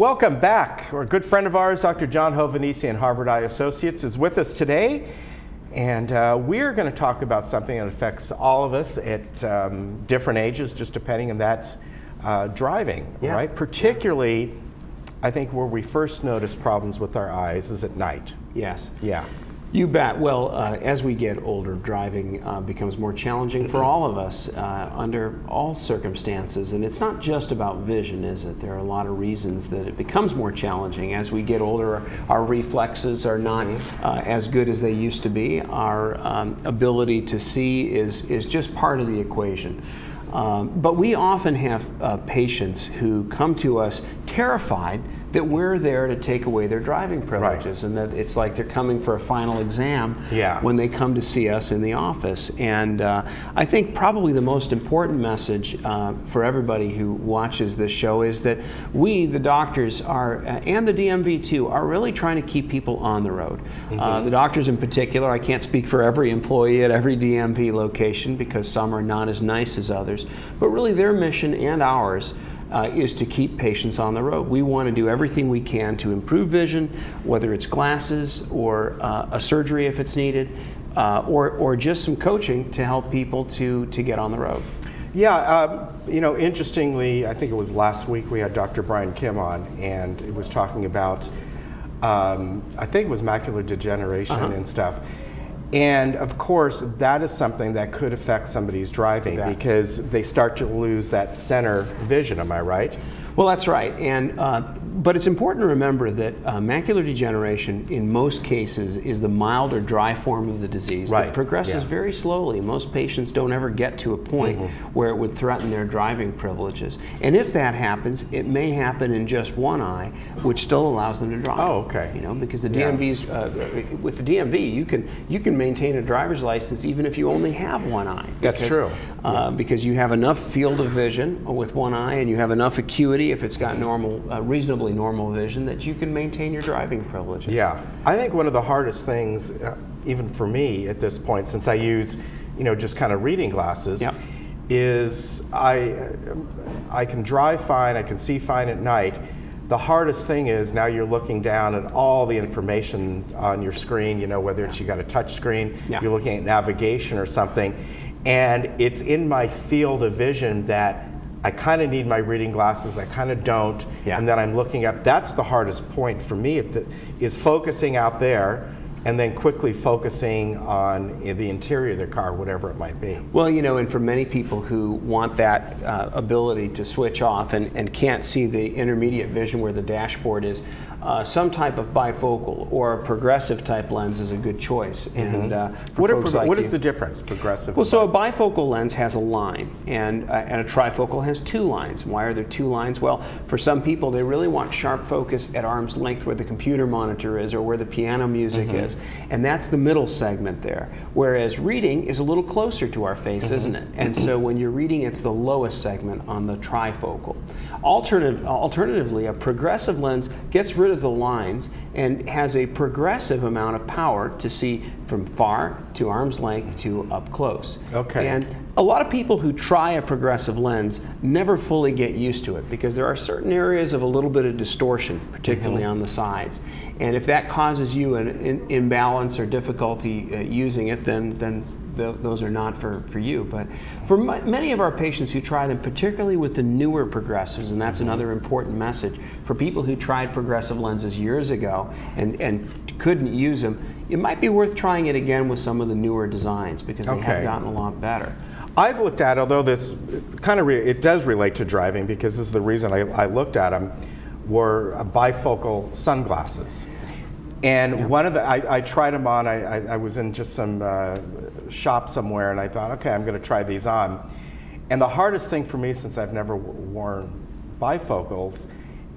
Welcome back. A good friend of ours, Dr. John Hovannisi and Harvard Eye Associates, is with us today. And we're going to talk about something that affects all of us at different ages, just depending, and that's driving, right? Particularly, I think where we first notice problems with our eyes is at night. Yes. Yeah. You bet. Well, as we get older, driving becomes more challenging for all of us under all circumstances. And it's not just about vision, is it? There are a lot of reasons that it becomes more challenging. As we get older, our reflexes are not as good as they used to be. Our ability to see is just part of the equation. But we often have patients who come to us terrified that we're there to take away their driving privileges, and that it's like they're coming for a final exam when they come to see us in the office. And I think probably the most important message for everybody who watches this show is that we, the doctors, are, and the DMV too, are really trying to keep people on the road. The doctors in particular, I can't speak for every employee at every DMV location because some are not as nice as others, but really their mission and ours is to keep patients on the road. We want to do everything we can to improve vision, whether it's glasses or a surgery if it's needed, or just some coaching to help people to get on the road. Yeah, you know, interestingly, I think it was last week we had Dr. Brian Kim on, and it was talking about, I think it was macular degeneration and stuff. And of course, that is something that could affect somebody's driving because they start to lose that center vision, am I right? Well, that's right. And but it's important to remember that macular degeneration in most cases is the mild or dry form of the disease that progresses very slowly. Most patients don't ever get to a point where it would threaten their driving privileges. And if that happens, it may happen in just one eye, which still allows them to drive. Oh, okay. You know, because the DMV's with the DMV, you can maintain a driver's license even if you only have one eye. That's true. Because you have enough field of vision with one eye, and you have enough acuity if it's got normal, reasonably normal vision, that you can maintain your driving privileges. Yeah, I think one of the hardest things, even for me at this point, since I use, you know, just kind of reading glasses, is I can drive fine, I can see fine at night. The hardest thing is now you're looking down at all the information on your screen, you know, whether it's you got a touch screen, you're looking at navigation or something, and it's in my field of vision that I kind of need my reading glasses, I kind of don't, and then I'm looking up. That's the hardest point for me, is focusing out there and then quickly focusing on the interior of the car, whatever it might be. Well, you know, and for many people who want that ability to switch off and can't see the intermediate vision where the dashboard is, some type of bifocal or a progressive type lens is a good choice. And what is the difference, progressive? Well, so a bifocal lens has a line, and a trifocal has two lines. Why are there two lines? Well, for some people, they really want sharp focus at arm's length where the computer monitor is or where the piano music is, and that's the middle segment there. Whereas reading is a little closer to our face, isn't it? And so when you're reading, it's the lowest segment on the trifocal. Alternatively, a progressive lens gets rid of the lines and has a progressive amount of power to see from far to arm's length to up close. Okay. And a lot of people who try a progressive lens never fully get used to it because there are certain areas of a little bit of distortion, particularly on the sides. And if that causes you an imbalance or difficulty using it, then those are not for you. But for many of our patients who try them, particularly with the newer progressives, and that's another important message, for people who tried progressive lenses years ago and couldn't use them, it might be worth trying it again with some of the newer designs because they have gotten a lot better. I've looked at, although this kind of it does relate to driving because this is the reason I looked at them, were bifocal sunglasses. And one of the, I tried them on, I was in just some shop somewhere and I thought, okay, I'm going to try these on. And the hardest thing for me, since I've never worn bifocals,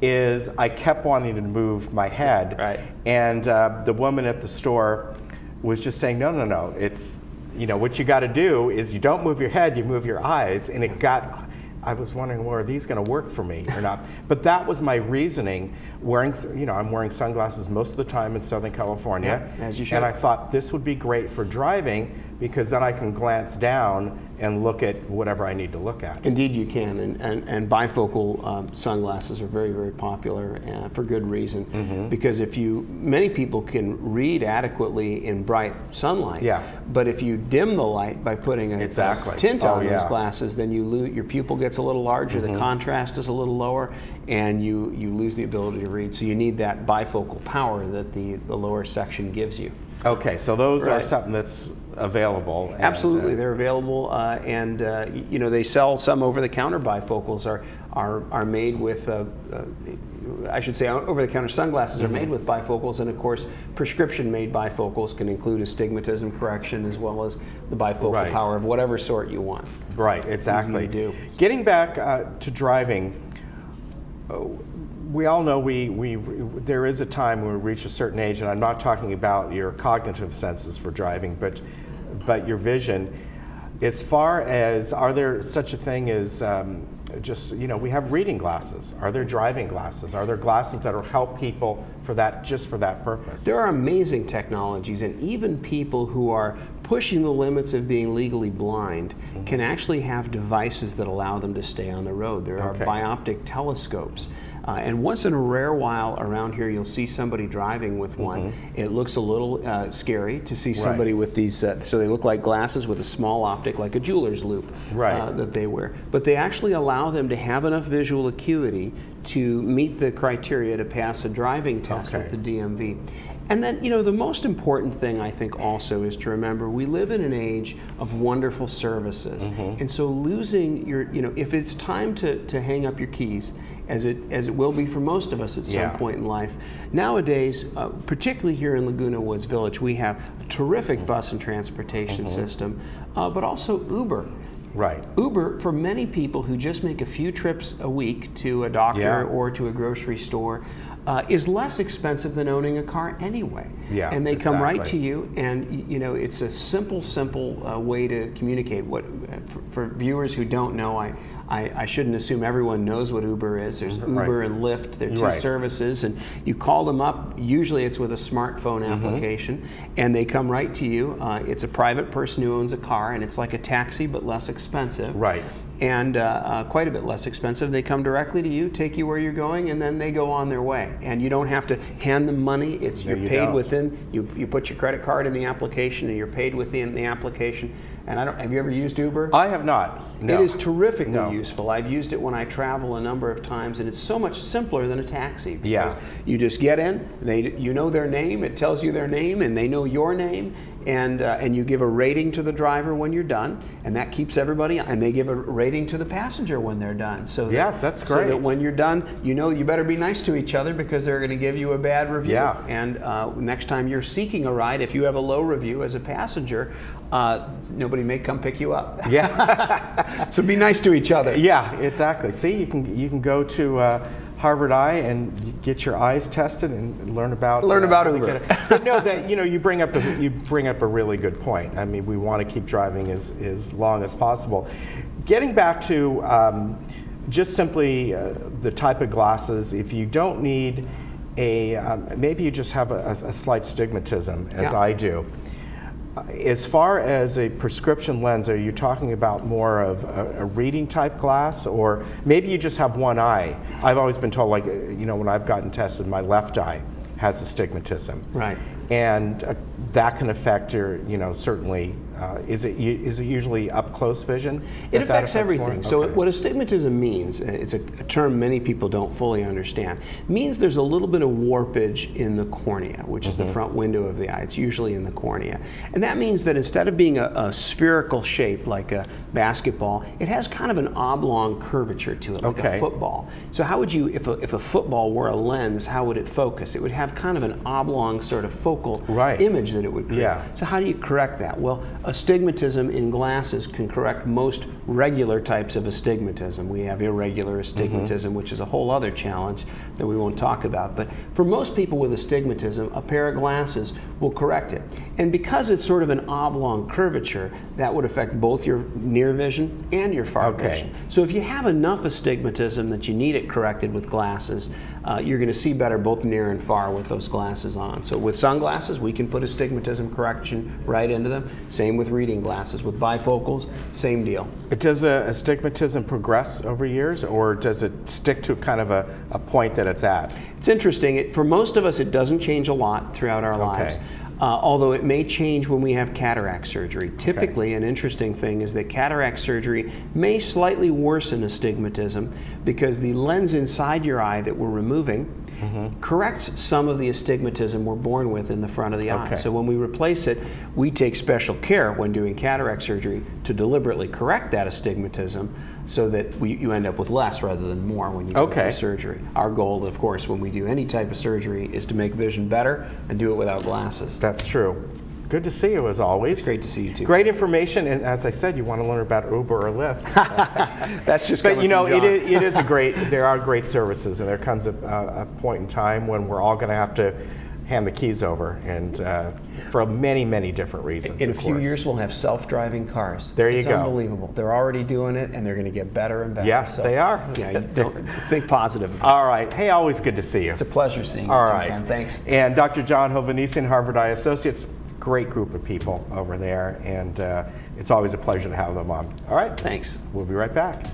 is I kept wanting to move my head. And the woman at the store was just saying, no, it's, you know, what you got to do is you don't move your head, you move your eyes. And I was wondering, well, are these going to work for me or not? But that was my reasoning. I'm wearing sunglasses most of the time in Southern California, as you should. And I thought this would be great for driving because then I can glance down and look at whatever I need to look at. Indeed, you can, and bifocal sunglasses are very, very popular for good reason. Because many people can read adequately in bright sunlight. Yeah. But if you dim the light by putting a tint on those glasses, then your pupil gets a little larger, the contrast is a little lower, and you lose the ability to read. So you need that bifocal power that the lower section gives you. Okay, so those are something that's available. Absolutely, they're available, and they sell some over-the-counter bifocals are made with. I should say, over-the-counter sunglasses are made with bifocals, and of course, prescription-made bifocals can include astigmatism correction as well as the bifocal power of whatever sort you want. Right, exactly. Easy to do. Getting back to driving, we all know there is a time when we reach a certain age, and I'm not talking about your cognitive senses for driving, but your vision. As far as, are there such a thing as we have reading glasses? Are there driving glasses? Are there glasses that will help people just for that purpose? There are amazing technologies, and even people who are pushing the limits of being legally blind can actually have devices that allow them to stay on the road. There are bioptic telescopes. And once in a rare while around here, you'll see somebody driving with one. It looks a little scary to see somebody with these, so they look like glasses with a small optic, like a jeweler's loop that they wear. But they actually allow them to have enough visual acuity to meet the criteria to pass a driving test with the DMV. And then, the most important thing I think also is to remember we live in an age of wonderful services. And so losing if it's time to hang up your keys, as it will be for most of us at some point in life, nowadays, particularly here in Laguna Woods Village, we have a terrific bus and transportation system, but also Uber. Right. Uber, for many people who just make a few trips a week to a doctor or to a grocery store, is less expensive than owning a car anyway. Yeah, and they come right to you, and it's a simple way to communicate. For viewers who don't know, I shouldn't assume everyone knows what Uber is. There's Uber and Lyft. They're two services, and you call them up. Usually it's with a smartphone application, and they come right to you. It's a private person who owns a car, and it's like a taxi but less expensive. Right. And quite a bit less expensive. They come directly to you, take you where you're going, and then they go on their way. And you don't have to hand them money. You're paid within. You put your credit card in the application, and you're paid within the application. And have you ever used Uber? I have not. No. It is terrifically useful. I've used it when I travel a number of times, and it's so much simpler than a taxi. Because you just get in, you know their name, it tells you their name, and they know your name, and you give a rating to the driver when you're done, and that keeps everybody, and they give a rating to the passenger when they're done. So that's great. So that when you're done, you better be nice to each other because they're going to give you a bad review. Yeah. And next time you're seeking a ride, if you have a low review as a passenger, nobody may come pick you up. Yeah. So be nice to each other. Yeah, exactly. See, you can go to Harvard Eye and get your eyes tested and learn about Uber. But no, that you bring up a really good point. I mean, we want to keep driving as long as possible. Getting back to just simply the type of glasses, if you don't need maybe you just have a slight stigmatism, as I do. As far as a prescription lens, are you talking about more of a reading type glass, or maybe you just have one eye? I've always been told, when I've gotten tested, my left eye has astigmatism. Right. And that can affect your, certainly, is it usually up close vision? It affects everything. So what astigmatism means, it's a term many people don't fully understand, means there's a little bit of warpage in the cornea, which is the front window of the eye. It's usually in the cornea. And that means that instead of being a spherical shape like a basketball, it has kind of an oblong curvature to it, like a football. So how would you, if a football were a lens, how would it focus? It would have kind of an oblong sort of focal bifocal Right. image that it would create. Yeah. So how do you correct that? Well, astigmatism in glasses can correct most regular types of astigmatism. We have irregular astigmatism, which is a whole other challenge that we won't talk about. But for most people with astigmatism, a pair of glasses will correct it. And because it's sort of an oblong curvature, that would affect both your near vision and your far Okay. vision. So if you have enough astigmatism that you need it corrected with glasses, you're going to see better both near and far with those glasses on. So with sunglasses, we can put astigmatism correction right into them. Same with reading glasses. With bifocals, same deal. Does astigmatism progress over years, or does it stick to kind of a point that it's at? It's interesting. For most of us, it doesn't change a lot throughout our lives. Although it may change when we have cataract surgery. Typically, an interesting thing is that cataract surgery may slightly worsen astigmatism because the lens inside your eye that we're removing corrects some of the astigmatism we're born with in the front of the eye. Okay. So when we replace it, we take special care when doing cataract surgery to deliberately correct that astigmatism so that you end up with less rather than more when you go through surgery. Our goal, of course, when we do any type of surgery is to make vision better and do it without glasses. That's true. Good to see you as always. It's great to see you too. Great information, and as I said, you want to learn about Uber or Lyft. That's just But coming from John. it is a great. There are great services, and there comes a point in time when we're all going to have to hand the keys over, and for many, many different reasons. In a of few course. years, we'll have self-driving cars. There you it's go. Unbelievable. They're already doing it, and they're going to get better and better. Yeah, So, they are. Yeah, you don't think positive. All right. Hey, always good to see you. It's a pleasure seeing you. All too, right. Ken. Thanks. And Dr. John Hovannisian, Harvard Eye Associates, great group of people over there, and it's always a pleasure to have them on. All right. Thanks. We'll be right back.